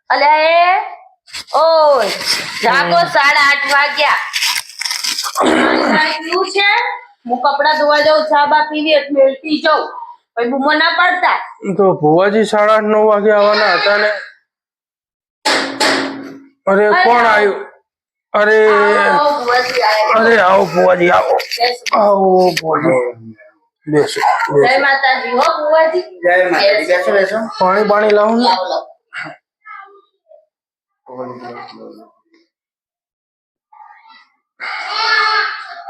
અલ્યા એ ઓય જાગો 8:30 વાગ્યા. શું છે હું કપડા ધોવા જાઉં ચા બા પીવી એટલે મેળતી જાઉં પછી બૂમો ના પડતા. તો ભુવાજી 8:30 વાગે આવવાના હતા ને. અરે કોણ આવ્યું? અરે અરે આવો ભુવાજી આવો આવો ભુવાજી બેસો. જય માતાજી હો બુવાજી. જય માતાજી. બેસો બેસો. પાણી બાણી લાવો ને. લાવો લાવો.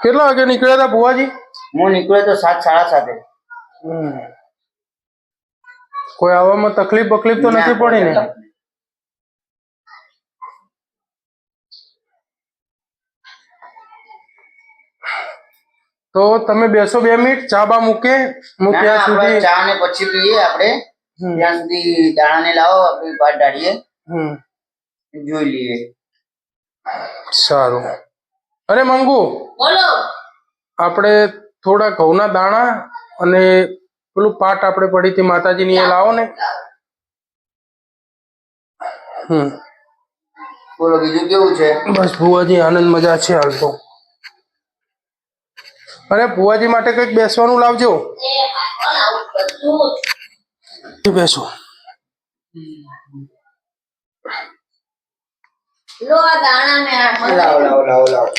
કેટલા વાગે નીકળ્યા હતા ભુવાજી? હું નીકળ્યો તો 7:30. કોઈ આવવામાં તકલીફ બકલીફ તો નથી પડી ને? તો તમે બેસો 2 મિનિટ ચા બા મૂકે ત્યાં સુધી. ચા ને પછી પીએ આપણે. ત્યાં સુધી દાણા ને લાવો આપણે પાટ ડાળીએ જોઈ લઈએ. સારું. અરે મંગુ બોલો. આપણે થોડા ઘઉંના દાણા અને પેલું પાટ આપણે પડી હતી માતાજીની એ લાવો ને. બોલો બીજું કેવું છે? બસ ભુવાજી આનંદ મજા છે હાલ તો. અરે ભુવાજી માટે કઈક બેસવાનું લાવજો. બેસો. લો આ દાણા ને લાવો લાવો લાવો લાવો.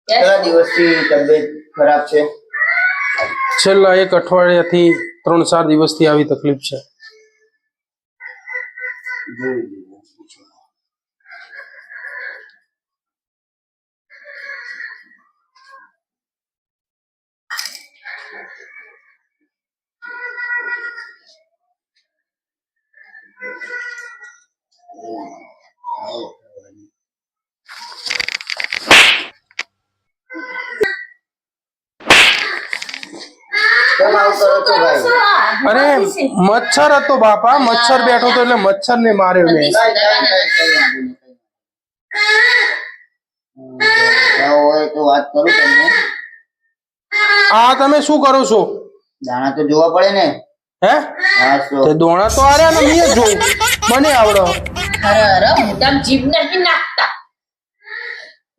કેટલા દિવસથી તબિયત ખરાબ છે? છેલ્લા 1 અઠવાડિયાથી 3-4 દિવસથી આવી તકલીફ છે. કેમ આવું કરો છો ભાઈ? અરે મચ્છર હતો બાપા, મચ્છર બેઠો તો એટલે મચ્છર ને માર્યો મેં. હોય તો વાત કરું તમને. આ તમે શું કરો છો? દાણા તો જોવા પડે ને. હે હા તો તે દોણા તો આર્યા ને મેં જોઉં મને આવડો. અરે અરે મોઢામાં જીભ નથી નાખતા.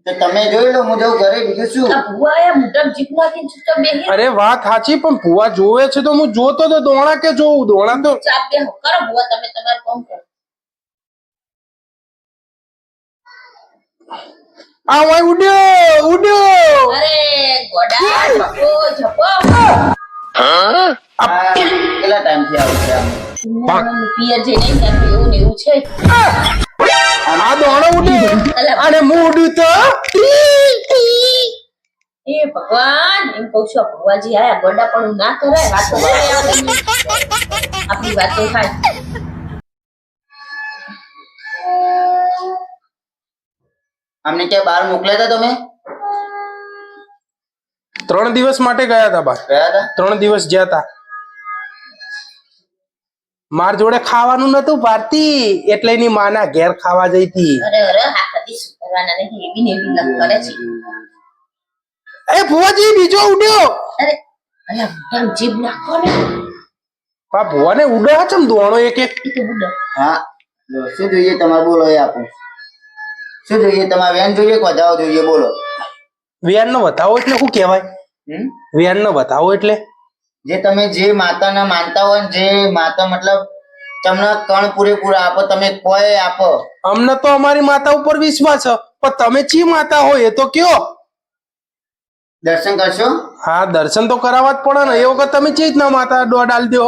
તમે જોઈ લો, હું જઉં ઘરે. બીજું શું? આ ભુવાએ મોઢામાં જીભ નાખી ચૂપચાપ બેહી અરે વાત સાચી પણ ભુવા જોવે છે તો હું જોતો તો દોણા કે જોઉં? દોણા તો ચાપ બેહો. કરો ભુવા તમે તમારું કામ કરો. આ વાય ઉડ્યો ઉડ્યો. અરે ગોડા ઝપો ઝપો. કેટલા ટાઈમ થી આવું છે આમ? પિયર જઈને ત્યાં તો એવું ને એવું છે. આ દોણો ઉડ્યો અને હું ઉડ્યું તો એ ભગવાન એમ કહું છું આ ભગવાનજી આયા ગોડા પણ ના કરાય. વાતો કરાય આપણી વાતો થાય. અમને ક્યાં બહાર મોકલ્યા હતા તમે? 3 દિવસ માટે ગયા હતા બા. ગયા હતા? 3 દિવસ ગયા હતા. માર જોડે ખાવાનું નતું ભારતી એટલે એની માના ઘેર ખાવા જઈ હતી. અરે અરે આ કદી સુધારવાના નહીં. એવી ને એવી લગ કરે છે. એ ભુવાજી બીજો ઉડ્યો. અરે અલા મોઢામાં જીભ નાખો ને. પા ભુવાને ઉડ્યો છે ને દોણો એક એક. એ તો બુડો. હા શું જોઈએ તમારે? બોલો એ આપો. શું જોઈએ તમારે? વેન જોઈએ કે વધાવો જોઈએ? બોલો. વ્યાન નો વધાવો એટલે શું કહેવાય? વ્યાન નો વધાવો એટલે જે તમે જે માતાના માનતા હોય ને, જે માતા મતલબ તમને કણ પૂરેપૂરા આપો, તમે કોઈ આપો. અમને તો અમારી માતા ઉપર વિશ્વાસ છે પણ તમે ચી માતા હોય એ તો કયો. દર્શન કરશો? હા દર્શન તો કરાવવા જ પડે ને. એ વખત તમે ચી જ ના માતા દોડ આલ દો.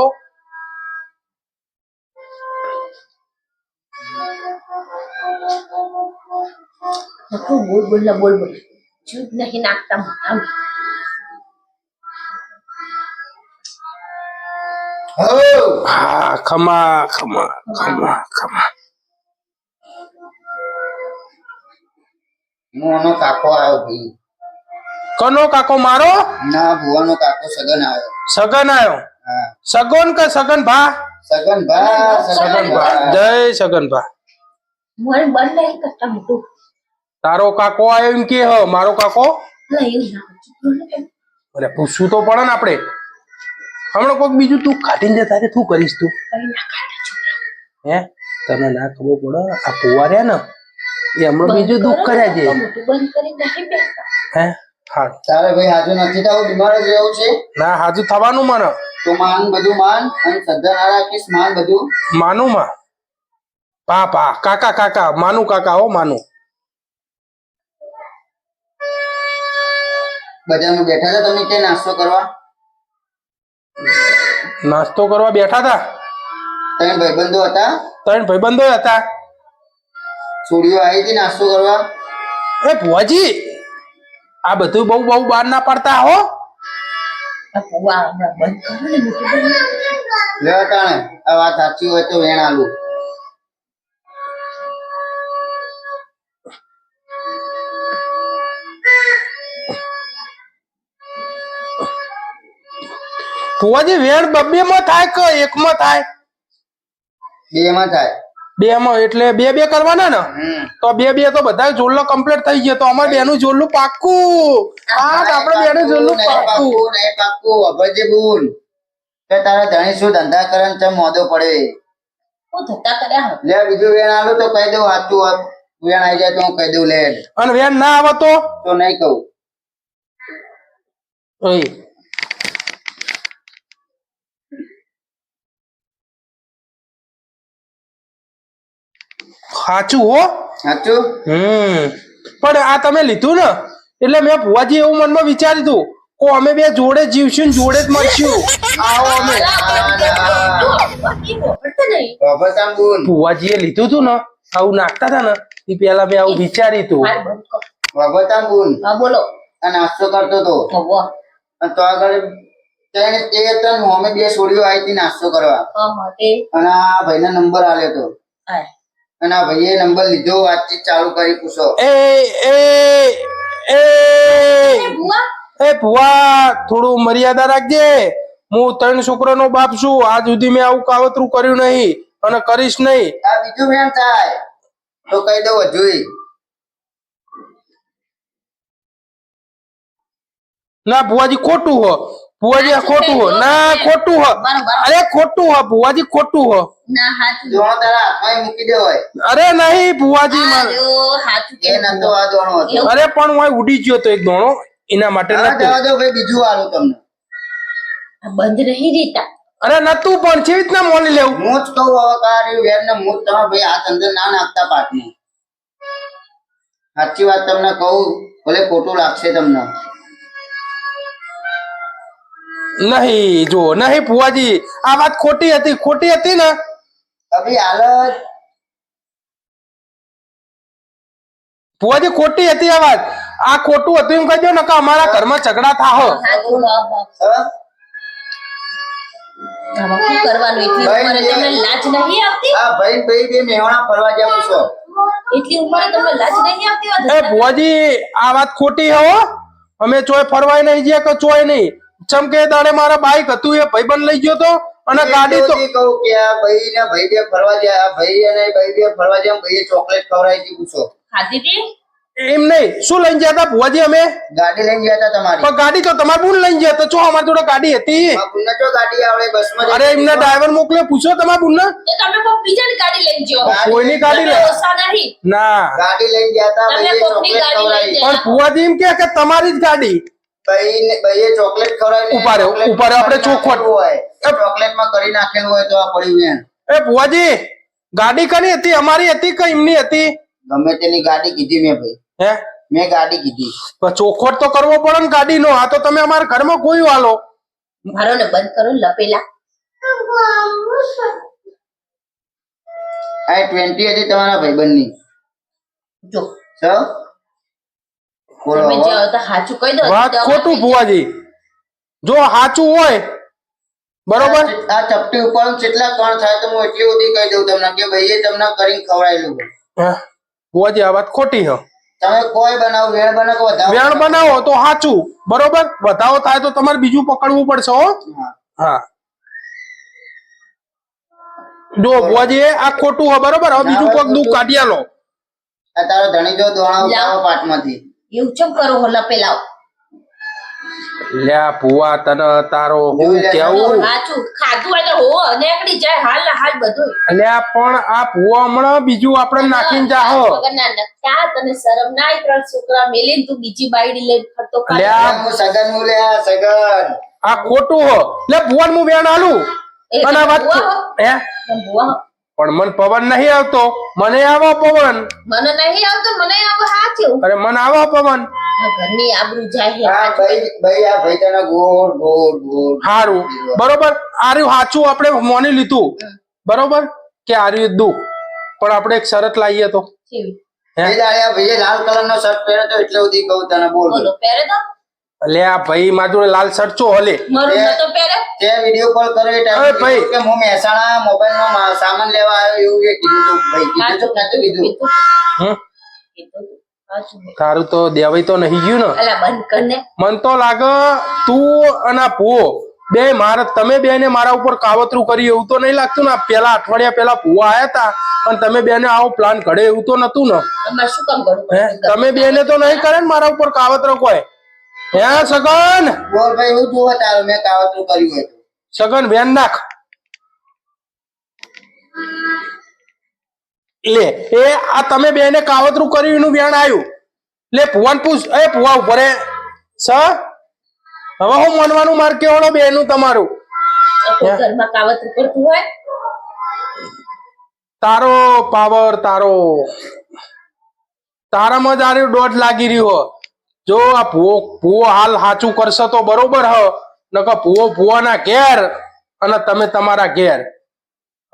બોલ બોલ ના બોલ બોલ. જીભ નહીં નાખતા મોઢામાં. હા ખમા ખમા ખમા ખમા. હું આનો કાકો આવ્યો ભાઈ. કનો કાકો? મારો ના, ભુવાનો કાકો સગન આવ્યો. સગન આવ્યો? હા સગન કે સગન ભા? સગન ભા. સગન ભા. જય સગન ભા. મને બંધ નહીં કરતા મોટું. તારો કાકો આવ્યો એમ કે મારો કાકો ના, એવું ના હોય. ચૂપ રહો ને તમે. અરે પૂછવું તો પડે ને આપણે. હમણાં કોઈક બીજું તું કાઢીને જતા રે, શું કરીશ તું? કઈ ના કાઢો, ચૂપ રહો. હે તને ના ખબર પડે આ પુવા રહ્યા ને એ હમણાં બીજું દુઃખ કર્યા છે. મોટું બંધ કરીને નહીં બેસતા. હે હા તારે ભાઈ હાજુ નથી થવું, બીમાર જ રહેવું છે ના હાજુ થવાનું મને. તો માન બધું માન અને શ્રદ્ધા ના રાખીશ, માન બધું. માનું માં પા કાકા કાકા માનું કાકા હો માનું. બજારમાં બેઠા હતા તમે કે નાસ્તો કરવા? નાસ્તો કરવા બેઠા હતા. તમે ભાઈબંધો હતા? 3 ભાઈબંધો હતા. છોડીઓ આવી હતી નાસ્તો કરવા? એ ભુવાજી આ બધું બહુ બહુ બહાર ના પડતા હો. આ પુવા હમણાં બંધ કરો ને, મોટું બંધ. લે તાણે આ વાત સાચી હોય તો વેણ આલુ. ભુવાજી વેણ 2 માં થાય કે 1 માં થાય? 2 માં થાય. 2 માં એટલે 2 કરવાના ને? તો 2 તો બધા જોડલો કમ્પ્લીટ થઈ ગયો તો અમારે બેનું જોડલું પાક્કું. હા આપણે બેનું જોડલું પાક્કું. નહીં પાક્કું અભજે બોલ કે તારા ધણી શું ધંધા કરે ને ચમ મોદો પડે. હું ધંધા કર્યા હો. લે બીજું વેણ આલું તો કહી દઉં સાચું હોત. વેણ આવી જાય તો હું કહી દઉં લે અને વેણ ના આવે તો નહીં કહું. ઓય સાચું હો. સાચું? પણ આ તમે લીધું ને એટલે મેં ભુવાજી એવું મનમાં વિચાર્યું હતું કે અમે બે જોડે જીવશું ને જોડે જ મરશું. આવો અમે બાબા બોલ. ભુવાજીએ લીધું હતું ને આવું નાખતા હતા ને એ પેલા મેં આવું વિચાર્યું હતું. હાલ બંધ કરો. બાબા બોલ. હા બોલો. આ નાસ્તો કરતો તો હવો. અને તો આગળ અમે 2 છોડીઓ આવી હતી નાસ્તો કરવા હા માટે અને આ ભાઈનો નંબર આલ્યો તો આ અને આ ભાઈએ નંબર લીધો, વાતચીત ચાલુ કરી. પૂછો એ એ એ બુઆ એ ભુવા થોડું મર્યાદા રાખજે. હું 3 છોકરાનો બાપ છું. આજ સુધી મેં આવું કાવતરું કર્યું નહીં અને કરીશ નહીં. આ બીજું વેણ થાય તો કહી દઉં હજુય. ના ભુવાજી ખોટું હો. ભુવાજી આ ખોટું હો. ના ખોટું હો. અરે ખોટું હો ભુવાજી, ખોટું હો. ના હાચું. દોણો તારા હાથમાં મૂકી દે હોય. અરે નહીં ભુવાજી મારે. આયો હાચું એ નતો આ દોણો હતો. અરે પણ હું ઉડી ગયો તો એક દોણો એના માટે હા, નતું. જવા દો ભાઈ, બીજું આલું તમને. આ બંધ નહીં રીતા. અરે નતું પણ કેવી રીતના મોલી લેવું? હું જ કહું હવે કારી વેર ને હું જ તમારા ભાઈ હાથ અંદર ના નાખતા પાટનું. સાચી વાત તમને કહું, ભલે ખોટું લાગશે તમને. નહીં જો નહીં ભુવાજી આ વાત ખોટી હતી ને. અભી હાલત ભુવાજી ખોટી હતી આ વાત. આ ખોટું હતું એમ કહેજો ને કે અમારા ઘરમાં ઝઘડા થાહો. હાચું હા હા. આમાં શું કરવાનું? એટલી ઉંમરે તમને લાજ નહીં આવતી? આ ભાઈ ભાઈ બે મેહોણા ફરવા ગયા પૂછો. એટલી ઉંમરે તમને લાજ નહીં આવતી? આ એ ધંધા? ભુવાજી આ વાત ખોટી હો. અમે ચોય ફરવાય નહીં ગયા કે ચોય નહીં. ચમકે દાડે મારા બાઈક હતું એ ભાઈબંધ લઈ ગયો તો અને ગાડી તો કહું કે આ ભાઈ ને ભાઈ બે ફરવા ગયા, આ ભાઈ અને ભાઈ બે ફરવા ગયા, ભાઈએ ચોકલેટ ખવડાવી હતી પૂછો. ખાધી હતી? એમ નહીં. શું લઈને ગયા હતા ભુવાજી અમે? ગાડી લઈને ગયા હતા તમારી. પણ ગાડી તો તમારે બુન લઈને ગયા તો ચો અમારી જોડે ગાડી હતી. બુનને જો ગાડી આવડે બસમાં. અરે એમને ડ્રાઈવર મોકલ્યો, પૂછો તમારા બુન. તો તમે કોઈ બીજાની ગાડી લઈને જાઓ. કોઈની ગાડી તમે લઈ ઓછા નહીં. ના. ગાડી લઈને ગયા હતા, તમે ભાઈએ કોકની ચોકલેટ ગાડી લઈને ખવડાવી. ગયા. પણ ભુવાજી એમ કે તમારી જ ગાડી. ભાઈએ ચોકલેટ ખવડાવી. ઉભા રહ્યો, આપણે ચોખવટ. હોય ચોકલેટમાં કરી નાખેલું હોય તો આ પડ્યું એમ. એ ભુવાજી ગાડી કની હતી? અમારી હતી કે એમની હતી? ગમે તેની ગાડી કીધી મેં ભાઈ, હે મેં ગાડી કીધી. પણ ચોખવટ તો કરવો પડે ને ગાડીનો. આ તો તમે અમારા ઘરમાં કોઈ વાલો. મારો ને બંધ કરો લપેલા. આ 20 હતી તમારા ભાઈબંધની. જો છો બોલો તમે હવે. જાઓ તો સાચું કહી દો. વાત ખોટું ભુવાજી. જો સાચું હોય બરોબર. આ ચપટી ઉપર કેટલા કણ થાય તો હું એટલી બધી કહી દઉં તમને કે ભાઈએ તમને કરીને ખવડાયેલું હોય. હે? ભુવાજી આ વાત ખોટી છે. તમે કોઈ બનાવો, વેણ બનાવો કે વધાવો. વેણ બનાવો તો સાચું બરોબર. વધાવો થાય તો તમારે બીજું પકડવું પડશે હો. હા. હા જો ભુવાજી આ ખોટું હોય બરોબર. હવે બીજું કોઈક દુઃખ કાઢી આલો. આ તારો ધણી જો દોણા ઉતારો પાટમાંથી એવું ચમ કરો હો લપેલાવ લ્યા ભુવા તને તારો હું કેવું સાચું ખાધું એટલે હો નીકળી જાય હાલ ને હાલ બધું લ્યા પણ આ ભુવા હમણાં બીજું આપણે નાખીને જાહો વગરના નકટા તને શરમ ના આવી? 3 છોકરા મેલીને તું બીજી બાયડી લઈને ફરતો ખાલી. લ્યા હું સગન હું લે સગન આ ખોટું હો લે ભુવન હું બેન આલું એ અને આ વાત ભુવા હો. હે પણ ભુવા હો. પણ મન પવન નહીં આવતો મને આવો પવન મને નહીં આવતો મને આવો હાથ્યું અરે મને આવો પવન ઘરની આબરૂ જાય હા ભાઈ આ ભાઈ તને ગોળ ગોળ ગોળ હારું બરોબર આર્યું સાચું આપણે મોની લીધું બરોબર કે આર્યું દુઃખ પણ આપણે એક શરત લાવીએ તો કેવી? હે? એ દાડે ભાઈએ લાલ કલરનો શર્ટ પહેર્યો તો એટલે સુધી કહું તને બોલ બોલો પહેરે તો લે આ ભાઈ મારા જોડે લાલ શર્ટ ચો હલે મારું નતો પહેરે તે વિડિયો કોલ કર્યો એ અરે ટાઈમ ભાઈ. કે હું મહેસાણા મોબાઈલ નો સામાન લેવા આવ્યો એવું એ કીધું તું ભાઈ કીધું તું નતું કીધું હમ? કીધું તું. સાચું. તારું તો દેવાય તો નહીં ગયું ને અલા બંધ કર ને મન તો લાગે તું અને આ ભૂવો બે મારે તમે બે ને મારા ઉપર કાવતરું કરી એવું તો નહીં લાગતું ને પેલા અઠવાડિયા પેલા ભૂવા આયા હતા અને તમે બે ને આવો પ્લાન ઘડે એવું તો નતું ને અમારે શું કામ કરવું હે તમે બે ને તો નહીં કરે ને મારા ઉપર કાવતરો કોઈ હે સગન બોલ ભાઈ હું જોવા તારું મેં કાવતરું કર્યું હોય તો. સગન વેન નાખ લે એ આ તમે બે ને કાવતરું કર્યું એનું વ્યાણ આવ્યું લે ભુવાન પૂછ એ ભુવા ઉપર સ હવે હું મનવાનું માર કેવાનો બેનું તમારું કોઈ ઘરમાં કાવત કરતું હોય તારો પાવર તારામાં જ આર્યું દોઢ લાગી રહ્યો જો આ ભૂવો હાલ સાચું કરશે તો બરોબર હ નકર ભૂવાના ઘેર અને તમે તમારા ઘેર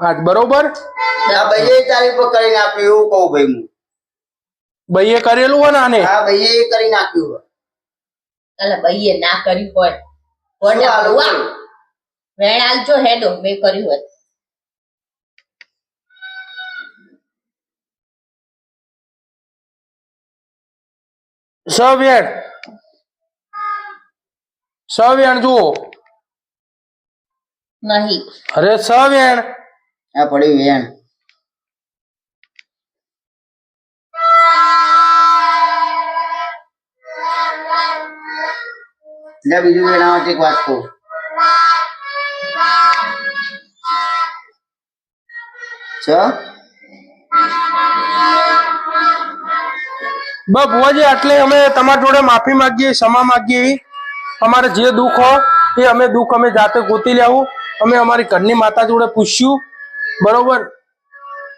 આજ બરોબર આ ભાઈએ તારી પર કરી નાખ્યું એવું કહું ભાઈ હું ભાઈએ કરેલું હોય ને આને હા ભાઈએ કરી નાખ્યું હોય. અલા ભાઈએ ના કર્યું હોય શું વડા હાલું ભુવા કર્યું? વેણ આલજો હેડો મેં કર્યું હોય સવેણ જુઓ નહીં અરે સવેણ આ પડી વેણ લે બીજું વેણાવટ એક વાત કહું છ બસ ભુવાજી એટલે અમે તમારા જોડે માફી માંગીએ ક્ષમા માંગીએ અમારે જે દુઃખ હોય એ અમે દુઃખ અમે જાતે ગોતી લેવું અમે અમારી ઘરની માતા જોડે પૂછ્યું બરોબર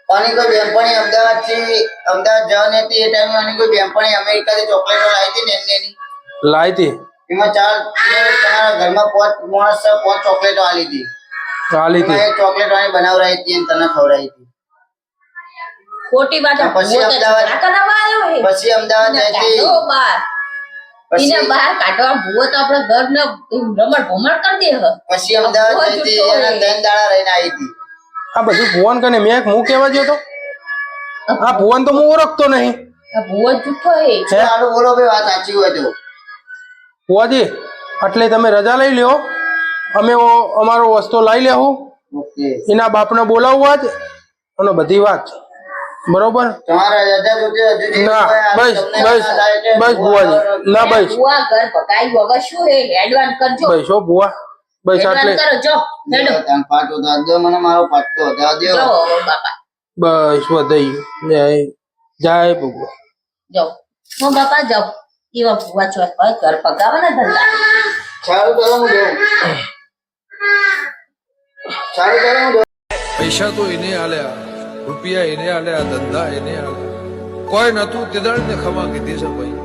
આની કોઈ બેનપણી અમદાવાદ જવાની હતી એ ટાઈમે આની કોઈ બેનપણી અમેરિકાથી ચોકલેટો લાવી હતી ને એની લાવી હતી એમાં તમારા ઘરમાં 5 માણસ 5 ચોકલેટો આલી હતી ચાલી એમાં હતી એક ચોકલેટ આની બનાવરાઈ હતી અને તને ખવડાવી હતી ખોટી વાત આ પછી ભુવો તો અમદાવાદ- ઝઘડા કરવા આવ્યો હે પછી અમદાવાદ એને જતી કાઢો બહાર પછી એને બહાર કાઢવા ભુવો તો આપણા ઘરને રમણ ભમણ કરી દે હ પછી અમદાવાદ જતી જુઠ્ઠો એના હે. 3 દાડા રહીને આવી હતી આ બધું ભુવન કને મેં હું કહેવા ગયો તો આ ભુવન તો હું ઓળખતો નહીં આ ભુવો જૂઠો હે હે સારું બોલો ભાઈ વાત સાચી હોય તો ભુવાજી એટલે તમે રજા લઈ લ્યો અમે અમારો વસ્તુ લઈ લેવું ઓકે એના બાપને બોલાવવા જ અને બધી વાત બરોબર તમારા રજા જોતી હજુ જે ના હોય આ બસ તમને બસ ના થાય એટલે બસ ભુવાજી ના બસ ભુવા ઘર પકાયું હવે શું હે એડવાન્સ કરજો બસ હો ભુવા બસ એટલે એડવાન્સ કરો જો હેડો તને પાટો તો આજો મને મારો પાટો હતો જો આજો બાપા બસ વધાઈ ગયું જય ભગવાન જાઓ હું બાપા જાઓ એવા ભુવા છો હોય ઘર પગાવાના ધંધા સારું ચાલો હું જાઉં સારું ચાલો હું જાઉં પૈસા તો એને આલ્યા રૂપિયા એને આલ્યા ધંધા એને આલ્યા કોઈ નતું તે દાડને ખમા કીધી છે ભાઈ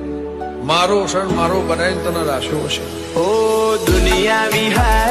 મારો સણ મારો બનાવીને તને રાખ્યો છે ओ दुनिया विहार